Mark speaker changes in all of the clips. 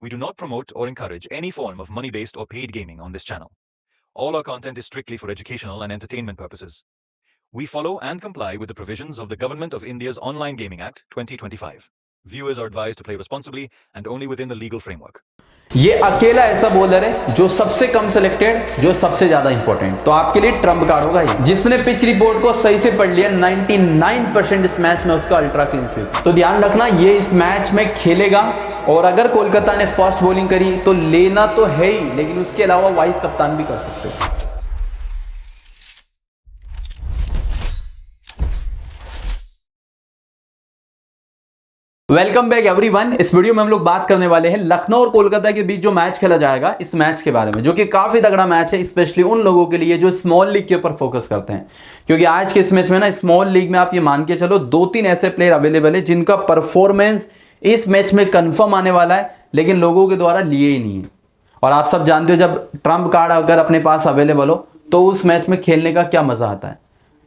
Speaker 1: We do not promote or encourage any form of money-based or paid gaming on this channel. All our content is strictly for educational and entertainment purposes. We follow and comply with the provisions of the Government of India's Online Gaming Act 2025. Viewers are advised to play responsibly and only within the legal framework.
Speaker 2: ये अकेला ऐसा bowler है जो सबसे कम selected, जो सबसे ज्यादा important, तो आपके लिए ट्रम्प कार्ड होगा ये, जिसने पिच रिपोर्ट को सही से पढ़ लिया। 99% इस मैच में उसका अल्ट्रा क्लीन स्वीप। तो ध्यान रखना, ये इस मैच में खेलेगा और अगर कोलकाता ने फास्ट बॉलिंग करी तो लेना तो है ही, लेकिन उसके अलावा वाइस कप्तान भी कर सकते हो। Welcome back everyone. इस वीडियो में हम लोग बात करने वाले हैं लखनऊ और कोलकाता के बीच जो मैच खेला जाएगा, इस मैच के बारे में, जो कि काफी तगड़ा मैच है, स्पेशली उन लोगों के लिए जो स्मॉल लीग के ऊपर फोकस करते हैं। क्योंकि आज के इस मैच में ना, स्मॉल लीग में आप ये मान के चलो 2-3 ऐसे प्लेयर अवेलेबल है जिनका परफॉर्मेंस इस मैच में कंफर्म आने वाला है, लेकिन लोगों के द्वारा लिए ही नहीं है। और आप सब जानते हो, जब ट्रम्प कार्ड अगर अपने पास अवेलेबल हो तो उस मैच में खेलने का क्या मजा आता है।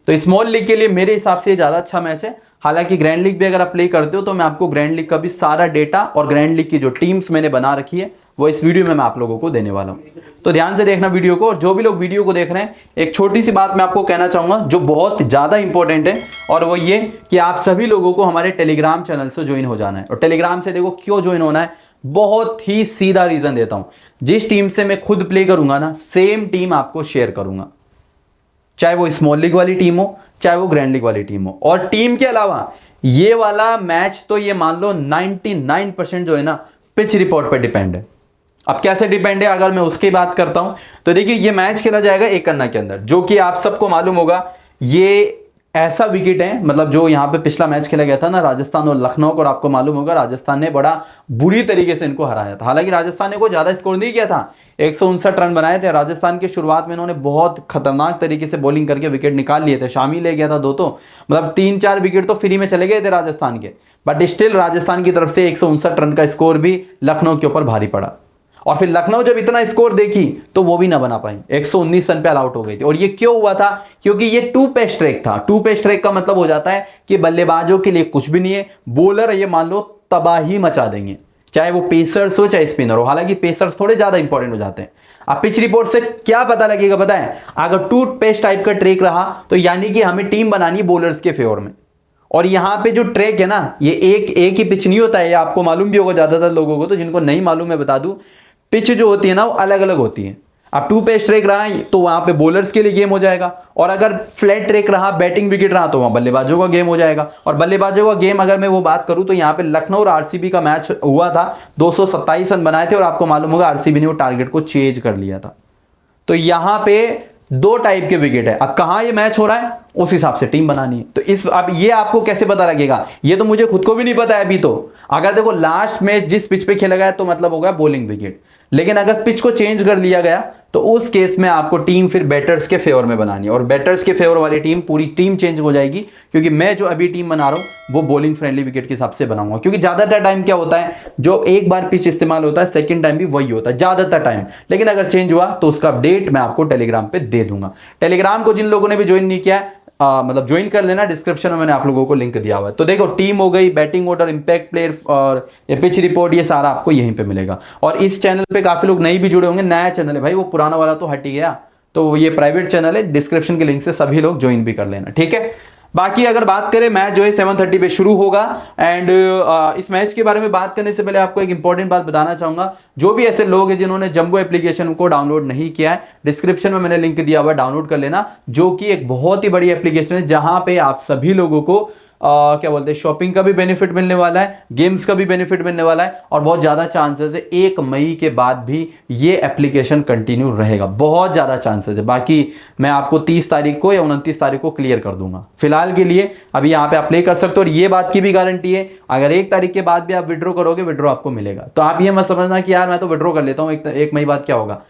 Speaker 2: तो स्मॉल लीग के लिए मेरे हिसाब से ज़्यादा अच्छा मैच है। हालांकि ग्रैंड लीग भी अगर आप प्ले करते हो तो मैं आपको ग्रैंड लीग का भी सारा डेटा और ग्रैंड लीग की जो टीम्स मैंने बना रखी है वो इस वीडियो में मैं आप लोगों को देने वाला हूं। तो ध्यान से देखना वीडियो को। और जो भी लोग वीडियो को देख रहे हैं, एक छोटी सी बात मैं आपको कहना चाहूंगा जो बहुत ज़्यादा इंपॉर्टेंट है, और वो ये कि आप सभी लोगों को हमारे टेलीग्राम चैनल से ज्वाइन हो जाना है। और टेलीग्राम से देखो क्यों ज्वाइन होना है, बहुत ही सीधा रीज़न देता हूँ। जिस टीम से मैं खुद प्ले करूंगा ना, सेम टीम आपको शेयर करूंगा, चाहे वो स्मॉल लीग वाली टीम हो, चाहे वो ग्रैंड लीग वाली टीम हो। और टीम के अलावा ये वाला मैच तो ये मान लो 99% जो है ना, पिच रिपोर्ट पे डिपेंड है। अब कैसे डिपेंड है, अगर मैं उसकी बात करता हूं तो देखिए, ये मैच खेला जाएगा एक अन्ना के अंदर, जो कि आप सबको मालूम होगा ये ऐसा विकेट है, मतलब जो यहाँ पे पिछला मैच खेला गया था ना, राजस्थान और लखनऊ को, और आपको मालूम होगा राजस्थान ने बड़ा बुरी तरीके से इनको हराया था। हालांकि राजस्थान ने कोई ज्यादा स्कोर नहीं किया था, 159 रन बनाए थे। राजस्थान की शुरुआत में इन्होंने बहुत खतरनाक तरीके से बॉलिंग करके विकेट निकाल लिए थे। शामी ले गया था 2, तो मतलब 3-4 विकेट तो फ्री में चले गए थे राजस्थान के, बट स्टिल राजस्थान की तरफ से 159 रन का स्कोर भी लखनऊ के ऊपर भारी पड़ा। और फिर लखनऊ जब इतना स्कोर देखी तो वो भी ना बना पाई, 119 रन पे ऑल आउट हो गई थी। और ये क्यों हुआ था? क्योंकि ये 2 पेस ट्रैक था। 2 पेस ट्रैक का मतलब हो जाता है कि बल्लेबाजों के लिए कुछ भी नहीं है, बॉलर ये मान लो तबाही मचा देंगे, चाहे वो पेसर्स हो चाहे स्पिनर हो। हालांकि पेसर्स थोड़े ज्यादा इंपॉर्टेंट हो जाते हैं। अब पिच रिपोर्ट से क्या पता लगेगा पता है? अगर 2 पेस टाइप का ट्रैक रहा तो यानी कि हमें टीम बनानी बॉलर्स के फेवर में। और यहाँ पे जो ट्रैक है ना, ये एक ही पिच नहीं होता है, ये आपको मालूम भी होगा ज्यादातर लोगों को। तो जिनको नहीं मालूम मैं बता दूं, पिच जो होती है ना वो अलग अलग होती है। अब 2 पेस ट्रैक रहा तो वहां पे बॉलर्स के लिए गेम हो जाएगा, और अगर फ्लैट ट्रैक रहा, बैटिंग विकेट रहा, तो वहां बल्लेबाजों का गेम हो जाएगा। और बल्लेबाजों का गेम अगर मैं वो बात करूं तो यहाँ पे लखनऊ और आरसीबी का मैच हुआ था, 227 रन बनाए थे, और आपको मालूम होगा आरसीबी ने वो टारगेट को चेंज कर लिया था। तो यहां पे 2 टाइप के विकेट है। अब कहां ये मैच हो रहा है उस हिसाब से टीम बनानी है। तो इस अब ये आपको कैसे पता लगेगा, ये तो मुझे खुद को भी नहीं पता है अभी। तो अगर देखो लास्ट मैच जिस पिच पे खेला गया तो मतलब हो गया बॉलिंग विकेट, लेकिन अगर पिच को चेंज कर लिया गया तो उस केस में आपको टीम फिर बैटर्स के फेवर में बनानी है। और बैटर्स के फेवर वाली टीम, पूरी टीम चेंज हो जाएगी, क्योंकि मैं जो अभी टीम बना रहा हूं वो बॉलिंग फ्रेंडली विकेट के हिसाब से बनाऊंगा। क्योंकि ज्यादातर टाइम क्या होता है, जो एक बार पिच इस्तेमाल होता है सेकंड टाइम भी वही होता है ज्यादातर टाइम। लेकिन अगर चेंज हुआ तो उसका अपडेट मैं आपको टेलीग्राम पे दे दूंगा। टेलीग्राम को जिन लोगों ने भी ज्वाइन नहीं किया है, मतलब ज्वाइन कर लेना, डिस्क्रिप्शन में मैंने आप लोगों को लिंक दिया हुआ है। तो देखो, टीम हो गई, बैटिंग ऑर्डर, इंपैक्ट प्लेयर और ये पिच रिपोर्ट, ये सारा आपको यहीं पे मिलेगा। और इस चैनल पे काफी लोग नए भी जुड़े होंगे। नया चैनल है भाई, वो पुराना वाला तो हट ही गया, तो ये प्राइवेट चैनल है, डिस्क्रिप्शन के लिंक से सभी लोग ज्वाइन भी कर लेना, ठीक है। बाकी अगर बात करें, मैच जो है 7:30 पे शुरू होगा। एंड इस मैच के बारे में बात करने से पहले आपको एक इंपॉर्टेंट बात बताना चाहूंगा। जो भी ऐसे लोग हैं जिन्होंने जंबो एप्लीकेशन को डाउनलोड नहीं किया है, डिस्क्रिप्शन में मैंने लिंक दिया हुआ है, डाउनलोड कर लेना। जो कि एक बहुत ही बड़ी एप्लीकेशन है, जहां पे आप सभी लोगों को क्या बोलते हैं, शॉपिंग का भी बेनिफिट मिलने वाला है, गेम्स का भी बेनिफिट मिलने वाला है, और बहुत ज़्यादा चांसेस है 1 मई के बाद भी ये एप्लीकेशन कंटिन्यू रहेगा, बहुत ज़्यादा चांसेस है। बाकी मैं आपको 30 तारीख को या 29 तारीख को क्लियर कर दूंगा। फिलहाल के लिए अभी यहाँ पे आप प्ले कर सकते हो। और ये बात की भी गारंटी है, अगर 1 तारीख के बाद भी आप विड्रॉ करोगे, विड्रॉ आपको मिलेगा। तो आप ये मत समझना कि यार मैं तो विड्रॉ कर लेता हूँ, 1 मई बाद क्या होगा।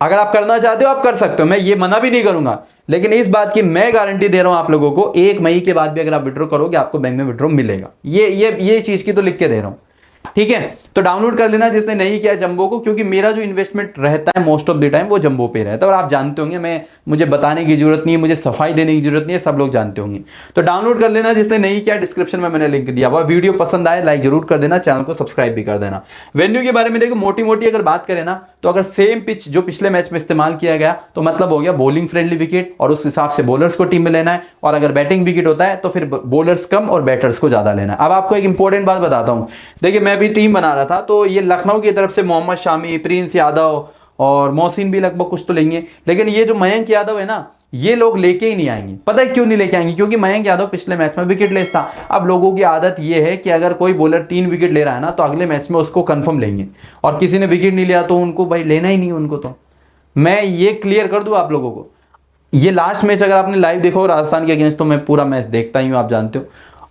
Speaker 2: अगर आप करना चाहते हो आप कर सकते हो, मैं ये मना भी नहीं करूंगा, लेकिन इस बात की मैं गारंटी दे रहा हूं आप लोगों को, 1 मई के बाद भी अगर आप विड्रॉ करोगे आपको बैंक में विड्रॉ मिलेगा। ये चीज की तो लिख के दे रहा हूं। ठीक है, तो डाउनलोड कर लेना जिसने नहीं किया जंबो को, क्योंकि मेरा जो इन्वेस्टमेंट रहता है मोस्ट ऑफ द टाइम वो जंबो पे रहता है, और आप जानते होंगे, मुझे बताने की जरूरत नहीं है, मुझे सफाई देने की जरूरत नहीं है, सब लोग जानते होंगे। तो डाउनलोड कर लेना जिसने नहीं किया, डिस्क्रिप्शन में मैंने लिंक दिया हुआ। वीडियो पसंद आए लाइक जरूर कर देना, चैनल को सब्सक्राइब भी कर देना। वेन्यू के बारे में देखो, मोटी मोटी अगर बात करें ना, तो अगर सेम पिच जो पिछले मैच में इस्तेमाल किया गया तो मतलब हो गया बॉलिंग फ्रेंडली विकेट, और उस हिसाब से बॉलर्स को टीम में लेना है, और अगर बैटिंग विकेट होता है तो फिर बॉलर्स कम और बैटर्स को ज्यादा लेना है। अब आपको एक इंपॉर्टेंट बात बताता हूं, देखिए मैं भी टीम बना रहा था, तो ये लखनऊ की तरफ से मोहम्मद शामी, प्रिंस यादव और मोहसिन भी लगभग कुछ तो लेंगे, लेकिन ये जो मयंक यादव है ना, ये लोग लेके ही नहीं आएंगे। पता है क्यों नहीं लेके आएंगे? क्योंकि मयंक यादव पिछले मैच में विकेट लेस था। अब लोगों की आदत ये है कि अगर कोई बॉलर 3 विकेट ले रहा है ना, तो अगले मैच में उसको कंफर्म लेंगे, और किसी ने विकेट नहीं लिया तो उनको भाई लेना ही नहीं उनको। तो मैं ये क्लियर कर दूं आप लोगों को, ये लास्ट मैच अगर आपने लाइव देखा हो राजस्थान के अगेंस्ट, तो मैं पूरा मैच देखता ही हूं, आप जानते हो।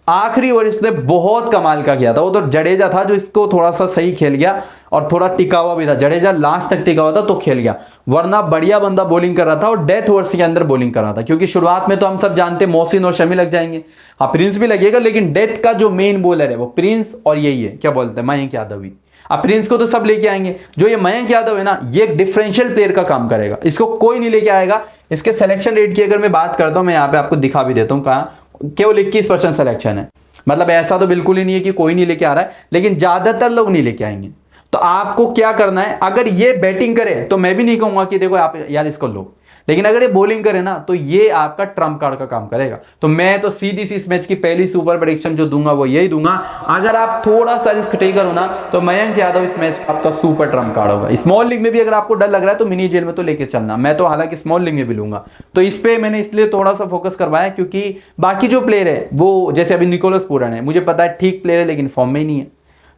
Speaker 2: आखिरी ओवर इसने बहुत कमाल का किया था, वो तो जडेजा था जो इसको थोड़ा सा सही खेल गया, और थोड़ा टिका हुआ भी था। जडेजा लास्ट तक टिका हुआ था तो खेल गया, वरना बढ़िया बंदा बॉलिंग कर रहा था, और डेथ ओवर्स के अंदर बॉलिंग कर रहा था। क्योंकि शुरुआत में तो हम सब जानते हैं मोहसिन और शमी लग जाएंगे, हाँ प्रिंस भी लगेगा, लेकिन डेथ का जो मेन बॉलर है वो प्रिंस और यही है, क्या बोलते हैं, मयंक यादव ही। अब प्रिंस को तो सब लेके आएंगे, जो ये मयंक यादव है ना, ये एक डिफरेंशियल प्लेयर का काम करेगा, इसको कोई नहीं लेके आएगा। इसके सिलेक्शन रेट की अगर मैं बात करता हूं, मैं यहाँ पे आपको दिखा भी देता हूँ, कहाँ केवल 21% सिलेक्शन है। मतलब ऐसा तो बिल्कुल ही नहीं है कि कोई नहीं लेके आ रहा है, लेकिन ज्यादातर लोग नहीं लेके आएंगे। तो आपको क्या करना है, अगर ये बैटिंग करे तो मैं भी नहीं कहूंगा कि देखो आप यार इसको लो, लेकिन अगर ये बॉलिंग करे ना, तो ये आपका ट्रम्प कार्ड का काम करेगा। तो मैं तो सीधी सी इस मैच की पहली सुपर प्रेडिक्शन जो दूंगा वो यही दूंगा, अगर आप थोड़ा सा रिस्क टेकर हो ना, तो मयंक यादव इस मैच का आपका सुपर ट्रम्प कार्ड होगा। स्मॉल लीग में भी अगर आपको डर लग रहा है तो मिनी जेल में तो लेके चलना, मैं तो हालांकि स्मॉल लीग में भी लूंगा। तो इस पे मैंने इसलिए थोड़ा सा फोकस करवाया, क्योंकि बाकी जो प्लेयर है वो, जैसे अभी निकोलस पूरन है, मुझे पता है ठीक प्लेयर है, लेकिन फॉर्म में ही नहीं है,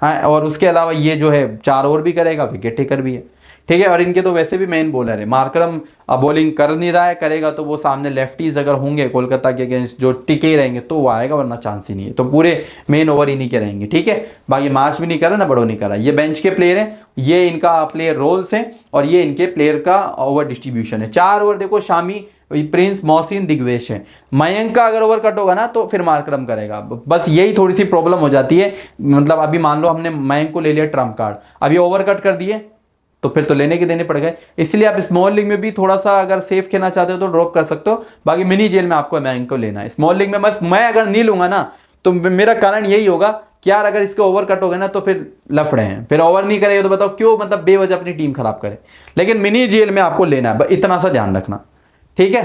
Speaker 2: हाँ। और उसके अलावा ये जो है 4 ओवर भी करेगा, विकेट टेकर भी है, ठीक है। और इनके तो वैसे भी मेन बॉलर है, मार्करम बॉलिंग कर नहीं रहा है, करेगा तो वो सामने लेफ्टीज अगर होंगे कोलकाता के अगेंस्ट जो टिके रहेंगे तो वो आएगा, वरना चांस ही नहीं है। तो पूरे मेन ओवर इन्हीं के रहेंगे, ठीक है। बाकी मार्च भी नहीं कर रहा ना, बड़ो नहीं कर रहा, ये बेंच के प्लेयर हैं, ये इनका प्लेयर रोल्स हैं, और ये इनके प्लेयर का ओवर डिस्ट्रीब्यूशन है। 4 ओवर देखो, शामी, प्रिंस, मोहसिन, दिग्वेश है। मयंक का अगर ओवर कट होगा ना तो फिर मार्करम करेगा। बस यही थोड़ी सी प्रॉब्लम हो जाती है। मतलब अभी मान लो हमने मयंक को ले लिया ट्रम्प कार्ड, अभी ओवर कट कर दिए तो फिर तो लेने के देने पड़ गए। इसलिए आप स्मॉल लीग में भी थोड़ा सा अगर सेफ खेलना चाहते हो तो ड्रॉप कर सकते हो। बाकी मिनी जेल में आपको मयंक को लेना है। स्मॉल लीग में बस मैं अगर नहीं लूंगा ना, तो मेरा कारण यही होगा कि यार अगर इसके ओवर कट हो गए ना तो फिर लफड़े हैं, फिर ओवर नहीं करेगा तो बताओ क्यों, मतलब बेवजह अपनी टीम खराब करे। लेकिन मिनी जेल में आपको लेना है, इतना सा ध्यान रखना, ठीक है।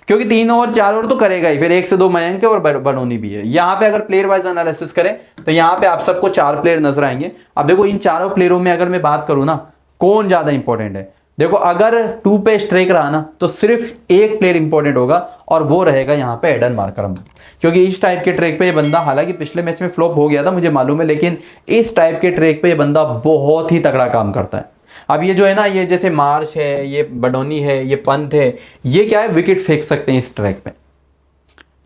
Speaker 2: क्योंकि 3 ओवर 4 ओवर तो करेगा ही, फिर 1 से 2 मयंक है और बनोनी भी है। यहाँ पे अगर प्लेयर वाइज एनालिसिस करें तो यहाँ पे आप सबको 4 प्लेयर नजर आएंगे। अब देखो इन चारों प्लेयरों में अगर मैं बात करूं ना, कौन ज्यादा इंपॉर्टेंट है, देखो अगर 2 पे स्ट्राइक रहा ना तो सिर्फ एक प्लेयर इंपॉर्टेंट होगा, और वो रहेगा यहाँ पे एडन मार्करम। क्योंकि इस टाइप के ट्रैक पे ये बंदा, हालांकि पिछले मैच में फ्लॉप हो गया था मुझे मालूम है, लेकिन इस टाइप के ट्रैक पे ये बंदा बहुत ही तगड़ा काम करता है। अब ये जो है ना, ये जैसे मार्श है, ये बडोनी है, ये पंत है, ये क्या है, विकेट फेंक सकते हैं इस ट्रैक पे,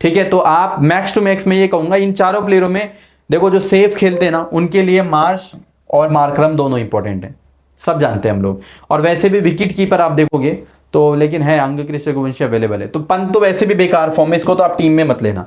Speaker 2: ठीक है। तो आप मैक्स टू मैक्स में ये कहूंगा इन चारों प्लेयरों में देखो जो सेफ खेलते हैं ना, उनके लिए मार्श और मार्करम दोनों इंपॉर्टेंट है, सब जानते हैं हम लोग। और वैसे भी विकेट कीपर आप देखोगे तो, लेकिन है अंग रघुवंशी अवेलेबल है। तो पंत तो वैसे भी बेकार फॉर्म में, इसको तो आप टीम में मत लेना।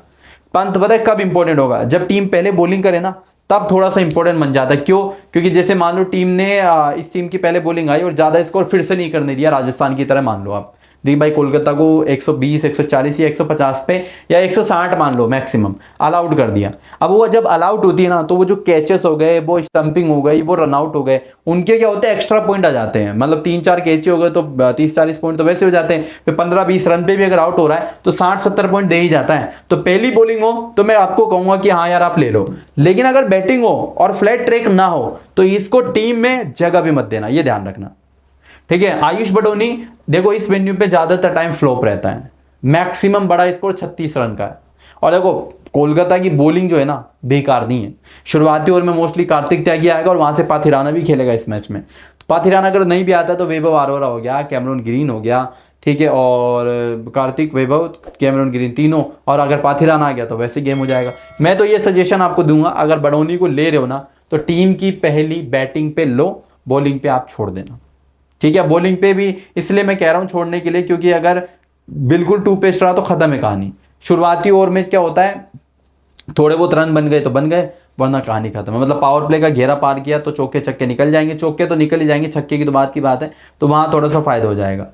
Speaker 2: पंत पता है कब इंपॉर्टेंट होगा, जब टीम पहले बॉलिंग करे ना, तब थोड़ा सा इंपॉर्टेंट बन जाता है। क्यों? क्योंकि जैसे मान लो टीम ने इस टीम की पहले बॉलिंग आई और ज्यादा स्कोर फिर से नहीं करने दिया, राजस्थान की तरह मान लो आप, दी भाई कोलकाता को 120, 140 या 150 पे या 160 मान लो मैक्सिमम अलाउड कर दिया। अब वो जब अलाउड होती है ना, तो वो जो कैचेस हो गए, वो स्टंपिंग हो गई, वो रनआउट हो गए, उनके क्या होते हैं, एक्स्ट्रा पॉइंट आ जाते हैं। मतलब 3-4 कैचे हो गए तो 30-40 पॉइंट तो वैसे हो जाते हैं। फिर 15-20 रन पे भी अगर आउट हो रहा है तो 60-70 पॉइंट दे ही जाता है। तो पहली बॉलिंग हो तो मैं आपको कहूंगा कि हाँ यार आप ले लो, लेकिन अगर बैटिंग हो और फ्लैट ट्रैक ना हो तो इसको टीम में जगह भी मत देना, ये ध्यान रखना, ठीक है। आयुष बडोनी देखो इस वेन्यू पे ज्यादातर टाइम फ्लॉप रहता है, मैक्सिमम बड़ा स्कोर 36 रन का है। और देखो कोलकाता की बॉलिंग जो है ना बेकार नहीं है। शुरुआती ओवर में मोस्टली कार्तिक त्यागी आएगा और वहां से पाथिराना भी खेलेगा इस मैच में। तो पाथिराना अगर नहीं भी आता तो वैभव अरोरा हो गया, कैमरून ग्रीन हो गया, ठीक है, और कार्तिक, वैभव, कैमरून ग्रीन तीनों, और अगर पाथिराना आ गया तो वैसे गेम हो जाएगा। मैं तो ये सजेशन आपको दूंगा, अगर बडोनी को ले रहे हो ना तो टीम की पहली बैटिंग पे लो, बॉलिंग पे आप छोड़ देना, ठीक है। बॉलिंग पे भी इसलिए मैं कह रहा हूं छोड़ने के लिए, क्योंकि अगर बिल्कुल 2 पेस्ट रहा तो खत्म है कहानी। शुरुआती ओवर में क्या होता है, थोड़े बहुत रन बन गए तो बन गए, वरना कहानी खत्म है। मतलब पावर प्ले का घेरा पार किया तो चौके छक्के निकल जाएंगे, चौके तो निकल ही जाएंगे, छक्के की तो बात की बात है, तो वहां थोड़ा सा फायदा हो जाएगा।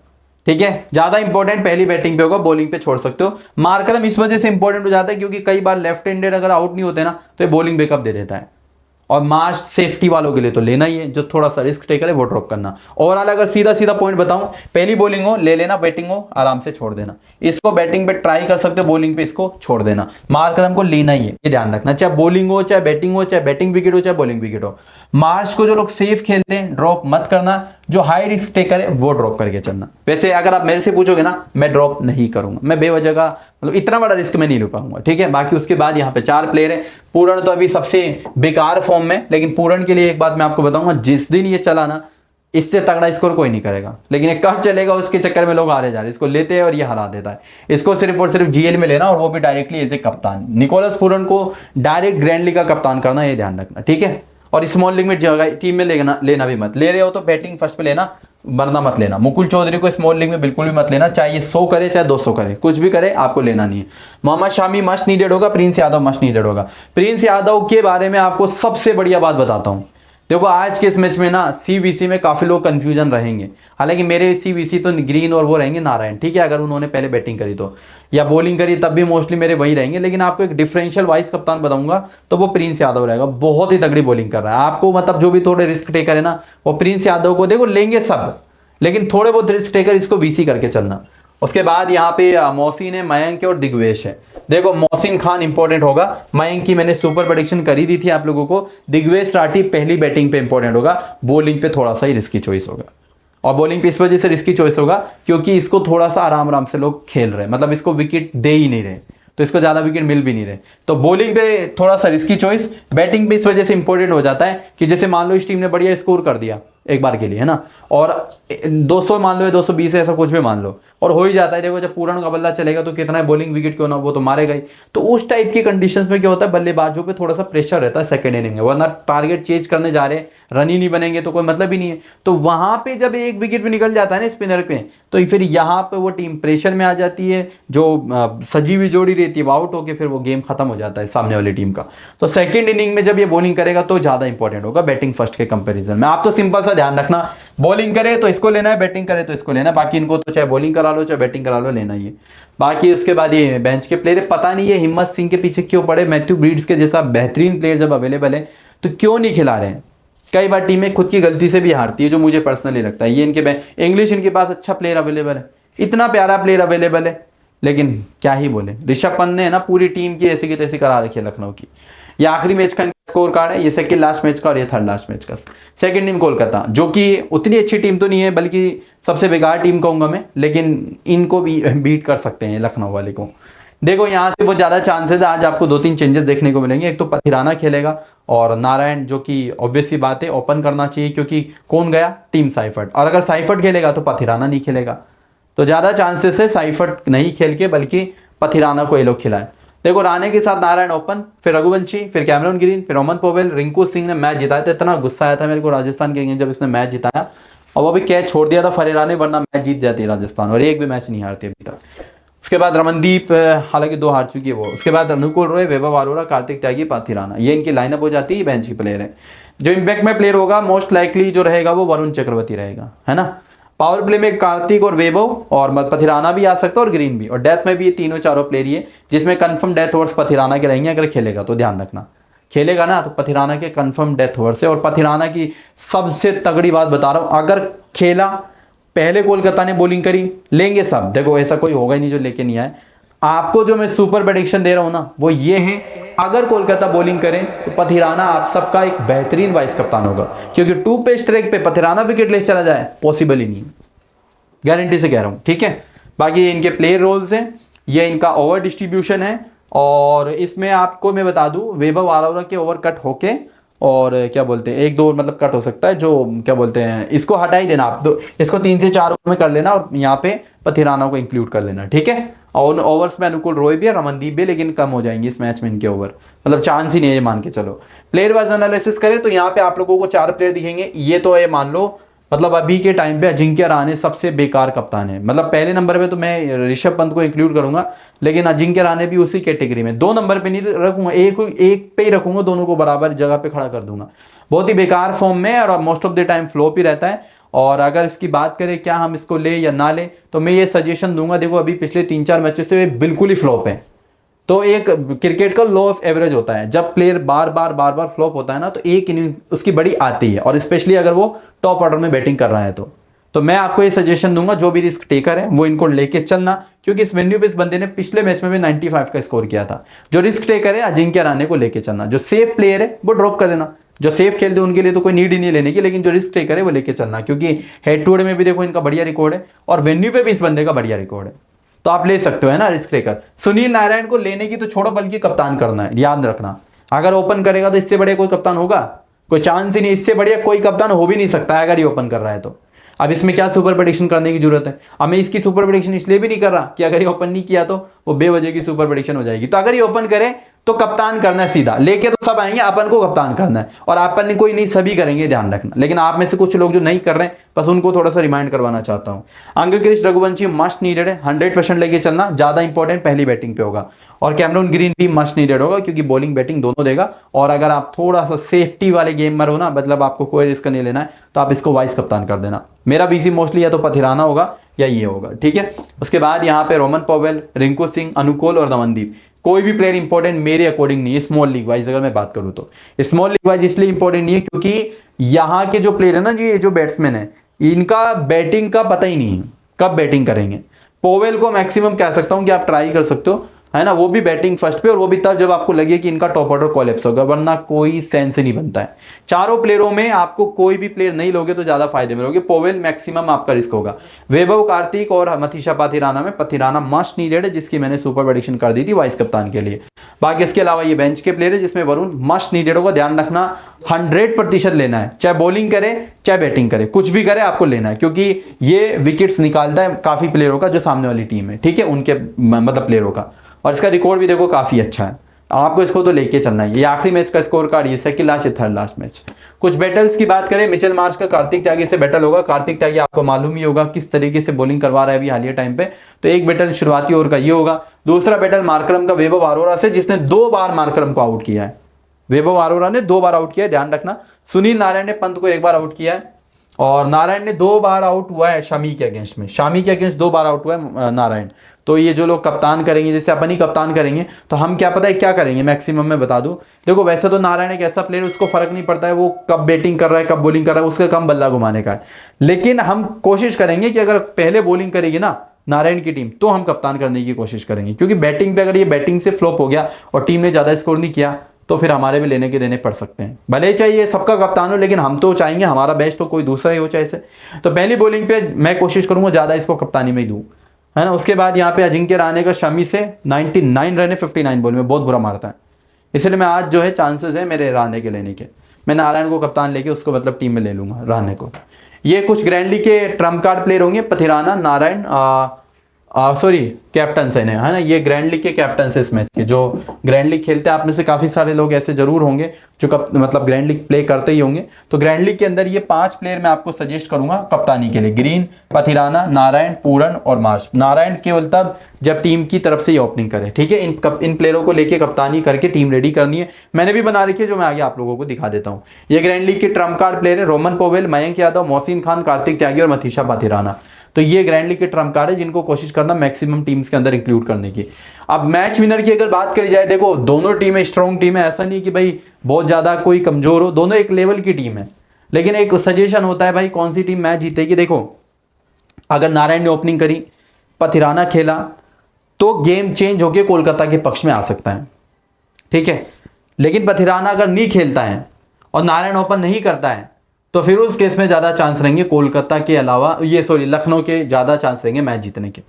Speaker 2: ठीक है, ज्यादा इंपॉर्टेंट पहली बैटिंग पे होगा, बॉलिंग पे छोड़ सकते हो। मार्करम इस वजह से इंपॉर्टेंट हो जाता है क्योंकि कई बार लेफ्ट हैंडेड अगर आउट नहीं होते ना तो ये बॉलिंग बैकअप दे देता है, और मार्च सेफ्टी वालों के लिए तो लेना ही है, जो थोड़ा सा रिस्क टेकर है वो ड्रॉप करना। ओवरऑल अगर सीधा सीधा पॉइंट बताऊं, पहली बॉलिंग हो ले लेना, बैटिंग हो आराम से छोड़ देना। इसको बैटिंग पे ट्राई कर सकते हो, बॉलिंग पे इसको छोड़ देना। मार्करम को लेना ही है, ये ध्यान रखना, चाहे बॉलिंग हो चाहे बैटिंग हो, चाहे बैटिंग विकेट हो चाहे बॉलिंग विकेट हो। मार्च को जो लोग सेफ खेलते हैं ड्रॉप मत करना, जो हाई रिस्क टेकर है वो ड्रॉप करके चलना। वैसे अगर आप मेरे से पूछोगे ना, मैं ड्रॉप नहीं करूंगा, मैं बेवजह का मतलब इतना बड़ा रिस्क मैं नहीं ले पाऊंगा। ठीक है, बाकी उसके बाद यहाँ पे 4 प्लेयर है। पूरण तो अभी सबसे बेकार फॉर्म में, लेकिन पूरण के लिए एक बात मैं आपको बताऊंगा, जिस दिन ये चला ना, इससे तगड़ा स्कोर कोई नहीं करेगा, लेकिन ये कब चलेगा उसके चक्कर में लोग हारे जा रहे हैं। इसको लेते हैं और ये हरा देता है। इसको सिर्फ और सिर्फ जीएल में लेना, और वो भी डायरेक्टली एज ए कप्तान। निकोलस पूरण को डायरेक्ट ग्रैंड लीग का कप्तान करना, ये ध्यान रखना। ठीक है, और स्मॉल लीग में जगह टीम में लेना भी मत, ले रहे हो तो बैटिंग फर्स्ट पे लेना, वरना मत लेना। मुकुल चौधरी को स्मॉल लीग में बिल्कुल भी मत लेना, चाहे ये 100 करे चाहे 200 करे, कुछ भी करे आपको लेना नहीं है। मोहम्मद शामी मस्ट नीडेड होगा, प्रिंस यादव मस्ट नीडेड होगा। प्रिंस यादव के बारे में आपको सबसे बढ़िया बात बताता हूं। देखो आज के इस मैच में ना सीवीसी में काफी लोग कंफ्यूजन रहेंगे, हालांकि मेरे सीवीसी तो ग्रीन और वो रहेंगे नारायण। ठीक है, अगर उन्होंने पहले बैटिंग करी तो, या बॉलिंग करी तब भी मोस्टली मेरे वही रहेंगे, लेकिन आपको एक डिफरेंशियल वाइस कप्तान बताऊंगा तो वो प्रिंस यादव रहेगा। बहुत ही तगड़ी बॉलिंग कर रहा है आपको, मतलब जो भी थोड़े रिस्क टेकर है ना वो प्रिंस यादव को देखो लेंगे सब, लेकिन थोड़े बहुत रिस्क टेकर इसको वीसी करके चलना। उसके बाद यहाँ पे मोहसिन है, मयंक है और दिग्वेश है। देखो मोहसिन खान इंपॉर्टेंट होगा, मयंक की मैंने सुपर प्रेडिक्शन करी दी थी आप लोगों को। दिग्वेश राठी पहली बैटिंग पे इंपॉर्टेंट होगा, बॉलिंग पे थोड़ा सा ही रिस्की चॉइस होगा। और बॉलिंग पे इस वजह से रिस्की चॉइस होगा क्योंकि इसको थोड़ा सा आराम आराम से लोग खेल रहे हैं, मतलब इसको विकेट दे ही नहीं रहे, तो इसको ज्यादा विकेट मिल भी नहीं रहे। तो बॉलिंग पे थोड़ा सा रिस्की चॉइस, बैटिंग पे इस वजह से इंपॉर्टेंट हो जाता है कि जैसे मान लो इस टीम ने बढ़िया स्कोर कर दिया एक बार के लिए, है ना, और 200 मान लो या 220 ऐसा कुछ भी मान लो, और हो ही जाता है। देखो जब पूरण का बल्ला चलेगा तो कितना है बॉलिंग विकेट क्यों ना, वो तो मारेगा ही। तो उस टाइप की कंडीशंस में क्या होता है, बल्लेबाजों पे थोड़ा सा प्रेशर रहता है सेकंड इनिंग में, वरना टारगेट चेंज करने जा रहे हैं, रन ही नहीं बनेंगे तो कोई मतलब ही नहीं है। तो वहां पे जब एक विकेट भी निकल जाता है ना स्पिनर पे, तो फिर यहाँ पे वो टीम प्रेशर में आ जाती है, जो सजी हुई जोड़ी रहती है वो आउट होकर फिर वो गेम खत्म हो जाता है सामने वाली टीम का। तो सेकंड इनिंग में जब ये बॉलिंग करेगा तो ज्यादा इंपॉर्टेंट होगा बैटिंग फर्स्ट के कंपेरिजन में। आप तो सिंपल सा ध्यान रखना, बॉलिंग करे तो इसको लेना है, बैटिंग करे तो इसको लेना है, बाकी इनको तो चाहे बॉलिंग करा लो चाहे बैटिंग करा लो, लेना ही है। बाकी उसके बाद ये बेंच के प्लेयर, पता नहीं ये हिम्मत सिंह के पीछे क्यों पड़े, मैथ्यू ब्रीड्स के जैसा बेहतरीन प्लेयर जब अवेलेबल है तो क्यों नहीं खिला रहे हैं। कई बार टीमें खुद की गलती से भी हारती है, जो मुझे पर्सनली लगता है। ये इनके इंग्लिश इनके पास अच्छा प्लेयर अवेलेबल है, इतना प्यारा प्लेयर अवेलेबल है, लेकिन क्या ही बोले। ऋषभ पंत ने ना पूरी टीम की ऐसी की तैसी करा रखी है लखनऊ की। ये आखिरी मैच का स्कोर कार्ड है, ये सेकंड लास्ट मैच का और ये थर्ड लास्ट मैच का। सेकंड टीम कोलकाता, जो कि उतनी अच्छी टीम तो नहीं है, बल्कि सबसे बेकार टीम कहूंगा मैं, लेकिन इनको भी बीट कर सकते हैं लखनऊ वाले को। देखो यहाँ से बहुत ज़्यादा चांसेस है, आज आपको 2-3 चेंजेस देखने को मिलेंगे। एक तो पथिराना खेलेगा और नारायण, जो कि ऑब्वियसली बात है ओपन करना चाहिए, क्योंकि कौन गया, टीम साइफर्ट, और अगर साइफर्ट खेलेगा तो पथिराना नहीं खेलेगा, तो ज़्यादा चांसेस है साइफर्ट नहीं खेल के बल्कि पथिराना को ये लोग खिलाएं। देखो राणे के साथ नारायण ओपन, फिर रघुवंशी, फिर कैमरन ग्रीन, फिर अमन पवेल। रिंकू सिंह ने मैच जिताया था, इतना गुस्सा आया था मेरे को राजस्थान के अगेंस्ट जब इसने मैच जिताया, और वो भी कैच छोड़ दिया था फरेरा ने, वरना मैच जीत जाती है राजस्थान, और एक भी मैच नहीं हारती अभी तक। उसके बाद रमनदीप, हालांकि 2 हार चुकी है वो। उसके बाद अनुकूल रॉय, वैभव अरोड़ा, कार्तिक त्यागी, पथिराना, ये इनकी लाइनअप हो जाती है। बेंच की प्लेयर है। जो इम्पैक्ट में प्लेयर होगा मोस्ट लाइकली जो रहेगा वो वरुण चक्रवर्ती रहेगा, है ना। पावर प्ले में कार्तिक और वैभव और पथिराना भी आ सकता है और ग्रीन भी, और डेथ में भी ये तीनों चारों प्लेयर ही है, जिसमें कंफर्म डेथ ओवर्स पथिराना के रहेंगे। अगर खेलेगा तो ध्यान रखना, खेलेगा ना तो पथिराना के कंफर्म डेथ ओवर्स है। और पथिराना की सबसे तगड़ी बात बता रहा हूं, अगर खेला, पहले कोलकाता ने बॉलिंग करी, लेंगे सब। देखो ऐसा कोई होगा ही नहीं जो लेके नहीं आए। आपको जो मैं सुपर प्रेडिक्शन दे रहा हूं ना वो ये है, अगर कोलकाता बॉलिंग करें तो पथिराना आप सबका एक बेहतरीन वाइस कप्तान होगा, क्योंकि 2 पेस ट्रैक पे पथिराना विकेट ले चला जाए पॉसिबल ही नहीं, गारंटी से कह रहा हूं। ठीक है, बाकी इनके प्लेयर रोल्स हैं, ये इनका ओवर डिस्ट्रीब्यूशन है, और इसमें आपको मैं बता दूं वैभव अरोड़ा के ओवर कट होके, और क्या बोलते हैं 1-2 ओवर मतलब कट हो सकता है, जो क्या बोलते हैं इसको हटा ही देना आप, इसको 3 से 4 ओवर में कर लेना, और यहाँ पे पथिराना को इंक्लूड कर लेना। ठीक है, और ओवर्स में अनुकूल रॉय भी है, रमनदीप भी, लेकिन कम हो जाएंगे इस मैच में इनके ओवर, मतलब चांस ही नहीं है ये मान के चलो। प्लेयर वाइज एनालिसिस करें तो यहाँ पे आप लोगों को 4 प्लेयर दिखेंगे। ये तो ये मान लो मतलब अभी के टाइम पे अजिंक्य रहाणे सबसे बेकार कप्तान है। मतलब पहले नंबर पे तो मैं ऋषभ पंत को इंक्लूड करूंगा, लेकिन अजिंक्य रहाणे भी उसी कैटेगरी में। 2 नंबर पे नहीं रखूंगा, एक पे ही रखूंगा, दोनों को बराबर जगह पे खड़ा कर दूंगा। बहुत ही बेकार फॉर्म में और most of the time flop ही रहता है। और अगर इसकी बात करें क्या हम इसको ले या ना ले, तो मैं ये सजेशन दूंगा, देखो अभी पिछले 3-4 मैचेस से बिल्कुल ही फ्लॉप है। तो एक क्रिकेट का लॉ ऑफ एवरेज होता है, जब प्लेयर बार बार फ्लॉप होता है ना, तो एक इनिंग उसकी बड़ी आती है, और स्पेशली अगर वो टॉप ऑर्डर में बैटिंग कर रहा है तो मैं आपको ये सजेशन दूंगा, जो भी रिस्क टेकर है वो इनको लेके चलना, क्योंकि इस वेन्यू पे इस बंदे ने पिछले मैच में भी 95 का स्कोर किया था। जो रिस्क टेकर है अजिंक्य रहाणे को लेके चलना, जो सेफ प्लेयर है वो ड्रॉप कर देना। जो सेफ खेलते हैं उनके लिए तो कोई नीड ही नहीं लेने की, लेकिन जो रिस्क टेकर है वो लेके चलना, क्योंकि हेड टू हेड में भी देखो इनका बढ़िया रिकॉर्ड है और वेन्यू पे भी इस बंदे का बढ़िया रिकॉर्ड है, तो आप ले सकते हो, है ना, रिस्क टेकर। सुनील नारायण को लेने की तो छोड़ो, बल्कि कप्तान करना है, याद रखना। अगर ओपन करेगा तो इससे बढ़िया कोई कप्तान होगा? कोई चांस ही नहीं, इससे बढ़िया कोई कप्तान हो भी नहीं सकता है अगर ये ओपन कर रहा है तो। अब इसमें क्या सुपर प्रेडिक्शन करने की जरूरत है? अब मैं इसकी सुपर प्रेडिक्शन इसलिए भी नहीं कर रहा कि अगर ये ओपन नहीं किया तो वो बेवजह की सुपर प्रेडिक्शन हो जाएगी। तो अगर ये ओपन करे तो कप्तान करना है सीधा, लेके तो सब आएंगे, अपन को कप्तान करना है, और अपन ने कोई नहीं, सभी करेंगे, ध्यान रखना। लेकिन आप में से कुछ लोग जो नहीं कर रहे हैं, बस उनको थोड़ा सा रिमाइंड करवाना चाहता हूं। अंगक्रिस्ट रघुवंशी मस्ट नीडेड है, 100% लेके चलना, ज्यादा इंपॉर्टेंट पहली बैटिंग पे होगा। और कैमरून ग्रीन भी मस्ट नीडेड होगा, क्योंकि बॉलिंग बैटिंग दोनों देगा। और अगर आप थोड़ा सा सेफ्टी वाले गेम में रहो ना, मतलब आपको कोई रिस्क नहीं लेना है, तो आप इसको वाइस कप्तान कर देना। मेरा बीसी मोस्टली या तो पथिराना होगा या ये होगा, ठीक है। उसके बाद यहाँ पे रोमन पॉवेल, रिंकू सिंह, अनुकूल और दमनदीप, कोई भी प्लेयर इंपॉर्टेंट मेरे अकॉर्डिंग नहीं है स्मॉल लीग वाइज। अगर मैं बात करूं तो स्मॉल लीग वाइज इसलिए इंपॉर्टेंट नहीं है क्योंकि यहाँ के जो प्लेयर है ना, ये जो बैट्समैन है, इनका बैटिंग का पता ही नहीं है कब बैटिंग करेंगे। पोवेल को मैक्सिमम कह सकता हूं कि आप ट्राई कर सकते हो, है ना, वो भी बैटिंग फर्स्ट पे, और वो भी तब जब आपको लगे कि इनका टॉप ऑर्डर कोलैप्स होगा, वरना कोई सेंस नहीं बनता है। चारों प्लेयरों में आपको कोई भी प्लेयर नहीं लोगे तो ज्यादा फायदे में लोगे। पोवेल मैक्सिमम आपका रिस्क होगा। वैभव, कार्तिक और मथीशा पाथिराना में पथिराना मस्ट नीडेड है, जिसकी मैंने सुपर प्रेडिक्शन कर दी थी वाइस कप्तान के लिए। बाकी इसके अलावा ये बेंच के प्लेयर है, जिसमें वरुण मस्ट नीडेड होगा। ध्यान रखना 100% लेना है, चाहे बॉलिंग करे चाहे बैटिंग करे, कुछ भी करे आपको लेना है, क्योंकि ये विकेट्स निकालता है काफी प्लेयरों का जो सामने वाली टीम है, ठीक है, उनके मतलब प्लेयरों का। और इसका रिकॉर्ड भी देखो काफी अच्छा है, आपको इसको तो लेके चलना है। ये आखिरी मैच का स्कोर कार्ड, ये सेकंड लास्ट या थर्ड लास्ट मैच। कुछ बैटल्स की बात करें, मिचेल मार्श का कार्तिक त्यागी से बैटल होगा। कार्तिक त्यागी आपको मालूम ही होगा किस तरीके से बॉलिंग करवा रहा है अभी हालिया टाइम पे, तो एक बैटल शुरुआती ओवर का ये होगा। दूसरा बैटल मार्करम का वैभव अरोरा से, जिसने 2 बार मार्करम को आउट किया है। वैभव अरोरा ने 2 बार आउट किया है, ध्यान रखना। सुनील नारायण ने पंत को 1 बार आउट किया है, और नारायण ने 2 बार आउट हुआ है शमी के अगेंस्ट में। शमी के अगेंस्ट 2 बार आउट हुआ है नारायण। तो ये जो लोग कप्तान करेंगे, जैसे अपन ही कप्तान करेंगे, तो हम क्या पता है क्या करेंगे मैक्सिमम में बता दूं। देखो वैसे तो नारायण एक ऐसा प्लेयर, उसको फर्क नहीं पड़ता है वो कब बैटिंग कर रहा है कब बॉलिंग कर रहा है, उसका काम बल्ला घुमाने का है। लेकिन हम कोशिश करेंगे कि अगर पहले बॉलिंग करेगी ना नारायण की टीम, तो हम कप्तान करने की कोशिश करेंगे, क्योंकि बैटिंग पे अगर ये बैटिंग से फ्लॉप हो गया और टीम ने ज्यादा स्कोर नहीं किया, तो फिर हमारे भी लेने के देने पड़ सकते हैं। भले चाहिए सबका कप्तान हो, लेकिन हम तो चाहेंगे हमारा बेस्ट हो, कोई दूसरा ही हो चाहे से। तो पहली बॉलिंग पे मैं कोशिश करूंगा ज्यादा इसको कप्तानी में ही दूं, है ना। उसके बाद यहाँ पे अजिंक्य रहाणे का शमी से 99 रन है 59 बॉल में, बहुत बुरा मारता है, इसलिए मैं आज जो है चांसेस है मेरे रहाणे के लेने के। मैं नारायण को कप्तान लेके उसको मतलब टीम में ले लूंगा, रहाणे को। ये कुछ ग्रैंड लीग के ट्रम्प कार्ड प्लेयर होंगे, पथिराना, नारायण, सॉरी कैप्टन है ना, ये ग्रैंड लीग के कैप्टन है इस मैच के, जो ग्रैंड लीग खेलते हैं। आप में से काफी सारे लोग ऐसे जरूर होंगे जो मतलब ग्रैंड लीग प्ले करते ही होंगे। तो ग्रैंड लीग के अंदर ये 5 प्लेयर मैं आपको सजेस्ट करूंगा कप्तानी के लिए, ग्रीन, पथिराना, नारायण, पूरन और मार्श। नारायण केवल तब जब टीम की तरफ से ये ओपनिंग करे, ठीक है। इन प्लेयरों को लेके कप्तानी करके टीम रेडी करनी है, मैंने भी बना रखी है, जो मैं आगे आप लोगों को दिखा देता हूँ। ये ग्रैंड लीग के ट्रम्प कार्ड प्लेयर है, रोमन पोवेल, मयंक यादव, मोहसिन खान, कार्तिक त्यागी और मथीशा पाथिराना। तो ये ग्रैंड लीग के ट्रम्प कार्ड है, जिनको कोशिश करना मैक्सिमम टीम्स के अंदर इंक्लूड करने की। अब मैच विनर की अगर बात करी जाए, देखो दोनों टीमें स्ट्रॉन्ग टीम है, ऐसा नहीं कि भाई बहुत ज्यादा कोई कमजोर हो, दोनों एक लेवल की टीम है। लेकिन एक सजेशन होता है भाई कौन सी टीम मैच जीतेगी। देखो अगर नारायण ने ओपनिंग करी, पथिराना खेला, तो गेम चेंज होकर कोलकाता के पक्ष में आ सकता है, ठीक है। लेकिन पथिराना अगर नहीं खेलता है और नारायण ओपन नहीं करता है, तो फिर उस केस में ज्यादा चांस रहेंगे कोलकाता के अलावा, लखनऊ के ज्यादा चांस रहेंगे मैच जीतने के।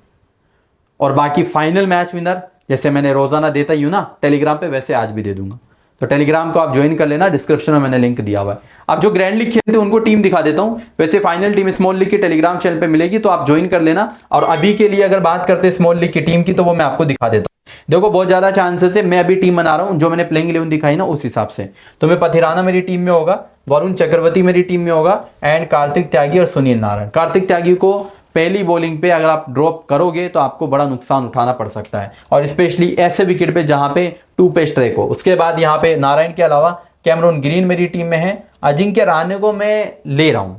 Speaker 2: और बाकी फाइनल मैच विनर जैसे मैंने रोजाना देता ही हूं ना टेलीग्राम पे, वैसे आज भी दे दूंगा। तो टेलीग्राम को आप ज्वाइन कर लेना, डिस्क्रिप्शन में मैंने लिंक दिया हुआ है। अब जो ग्रैंड लीग खेलते हैं उनको टीम दिखा देता हूं। वैसे फाइनल टीम स्मॉल लीग के टेलीग्राम चैनल पे मिलेगी, तो आप ज्वाइन कर लेना। और अभी के लिए अगर बात करते हैं स्मॉल लीग की टीम की, तो वो मैं आपको दिखा देता हूं। देखो बहुत ज्यादा चांसेस है, मैं अभी टीम बना रहा हूं जो मैंने प्लेइंग 11 दिखाई ना उस हिसाब से। तो मैं पथिराना मेरी टीम में होगा, वरुण चक्रवर्ती मेरी टीम में होगा, एंड कार्तिक त्यागी और सुनील नारायण। कार्तिक त्यागी को पहली बॉलिंग पे अगर आप ड्रॉप करोगे तो आपको बड़ा नुकसान उठाना पड़ सकता है, और स्पेशली ऐसे विकेट पे जहां पे 2 पे स्ट्राइक हो। उसके बाद यहाँ पे नारायण के अलावा कैमरून ग्रीन मेरी टीम में है, अजिंक्य रहाणे को मैं ले रहा हूं,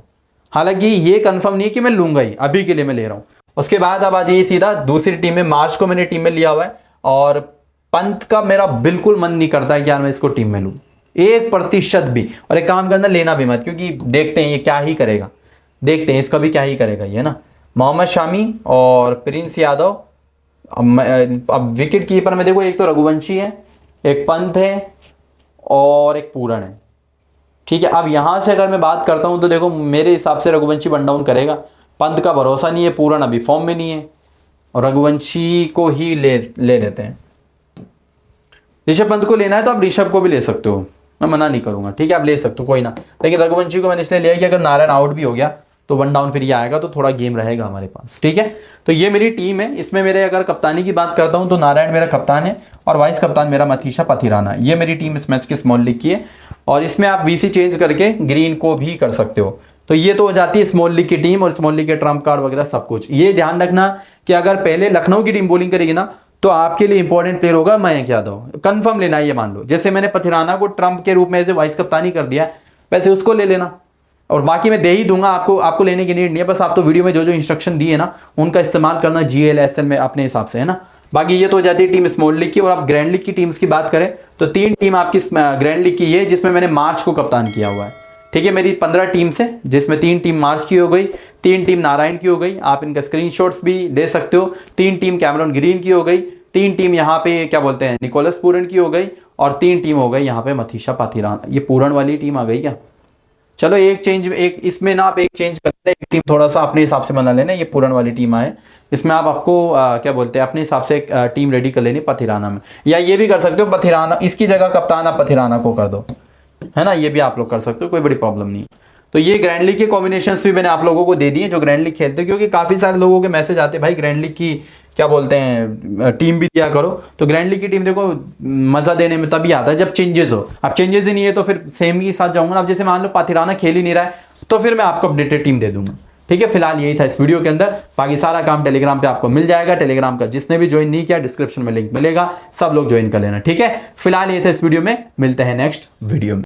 Speaker 2: हालांकि ये कंफर्म नहीं है कि मैं लूंगा ही, अभी के लिए मैं ले रहा हूं। उसके बाद अब आ जाइए सीधा दूसरी टीम में, मार्च को मैंने टीम में लिया हुआ है, और पंत का मेरा बिल्कुल मन नहीं करता है कि यार मैं इसको टीम में लूं 1% भी। और एक काम करना, लेना भी मत, क्योंकि देखते हैं ये क्या ही करेगा, देखते हैं इसका भी क्या ही करेगा ये ना। मोहम्मद शामी और प्रिंस यादव। अब विकेट कीपर में देखो, एक तो रघुवंशी है, एक पंत है और एक पूरन है, ठीक है। अब यहां से अगर मैं बात करता हूं तो देखो मेरे हिसाब से रघुवंशी वन डाउन करेगा, पंत का भरोसा नहीं है, पूरन अभी फॉर्म में नहीं है, और रघुवंशी को ही ले लेते हैं। ऋषभ पंत को लेना है तो आप ऋषभ को भी ले सकते हो, मैं मना नहीं करूंगा, ठीक है, आप ले सकते हो कोई ना। लेकिन रघुवंशी को मैंने इसलिए लिया कि अगर नारायण आउट भी हो गया तो वन डाउन फिर ये आएगा, तो थोड़ा गेम रहेगा हमारे पास, ठीक है। तो ये मेरी टीम है। इसमें मेरे अगर कप्तानी की बात करता हूं तो नारायण मेरा कप्तान है, और वाइस कप्तान मेरा मथीशा पथिराना। ये मेरी टीम इस मैच की स्मॉल लीग की है, और इसमें आप वीसी चेंज करके ग्रीन को भी कर सकते हो। तो ये तो हो जाती है स्मॉल लीग की टीम, और स्मॉल लीग के ट्रम्प कार्ड वगैरह सब कुछ। ये ध्यान रखना कि अगर पहले लखनऊ की टीम बॉलिंग करेगी ना, तो आपके लिए इंपॉर्टेंट प्लेयर होगा मयंक यादव, कंफर्म लेना है ये मान लो। जैसे मैंने पथिराना को ट्रम्प के रूप में ऐसे वाइस कप्तानी कर दिया, वैसे उसको ले लेना, और बाकी मैं दे ही दूंगा आपको लेने की नीड नहीं है। बस आप तो वीडियो में जो जो इंस्ट्रक्शन दिए ना उनका इस्तेमाल करना GL SL में अपने हिसाब से, है ना। बाकी ये तो हो जाती है टीम स्मॉल लीग की। और आप ग्रैंड लीग की टीम्स की बात करें तो 3 टीम आपकी ग्रैंड लीग की है, जिसमें मैंने मार्च को कप्तान किया हुआ है, ठीक है। मेरी 15 टीम्स है, जिसमें 3 टीम मार्च की हो गई, 3 टीम नारायण की हो गई, आप इनका स्क्रीनशॉट्स भी ले सकते हो, 3 टीम कैमरून ग्रीन की हो गई, 3 टीम यहाँ पे क्या बोलते हैं निकोलस पूरन की हो गई, और 3 टीम हो गई यहाँ पे मथीशा पथिराना। ये पूरन वाली टीम आ गई क्या? चलो एक चेंज, एक इसमें ना आप एक चेंज करते हैं, एक टीम थोड़ा सा अपने हिसाब से बना लेना। ये पूरन वाली टीम आए, इसमें आपको क्या बोलते हैं अपने हिसाब से एक टीम रेडी कर लेनी पथिराना में, या ये भी कर सकते हो पथिराना, इसकी जगह कप्तान आप पथिराना को कर दो, है ना। ये भी आप लोग कर सकते हो, कोई बड़ी प्रॉब्लम नहीं। तो ये ग्रैंड लीग के कॉम्बिनेशंस भी मैंने आप लोगों को दे दिए जो ग्रैंड लीग खेलते हैं, क्योंकि काफी सारे लोगों के मैसेज आते हैं भाई ग्रैंड लीग की क्या बोलते हैं टीम भी दिया करो। तो ग्रैंड लीग की टीम देखो मजा देने में तभी आता है जब चेंजेस हो। अब चेंजेस ही नहीं है तो फिर सेम के साथ जाऊंगा ना। अब जैसे मान लो पथिराना खेल ही नहीं रहा है तो फिर मैं आपको अपडेटेड टीम दे दूंगा, ठीक है। फिलहाल यही था इस वीडियो के अंदर, बाकी सारा काम टेलीग्राम पे आपको मिल जाएगा। टेलीग्राम का जिसने भी ज्वाइन नहीं किया डिस्क्रिप्शन में लिंक मिलेगा, सब लोग ज्वाइन कर लेना, ठीक है। फिलहाल ये था इस वीडियो में, मिलते हैं नेक्स्ट वीडियो में।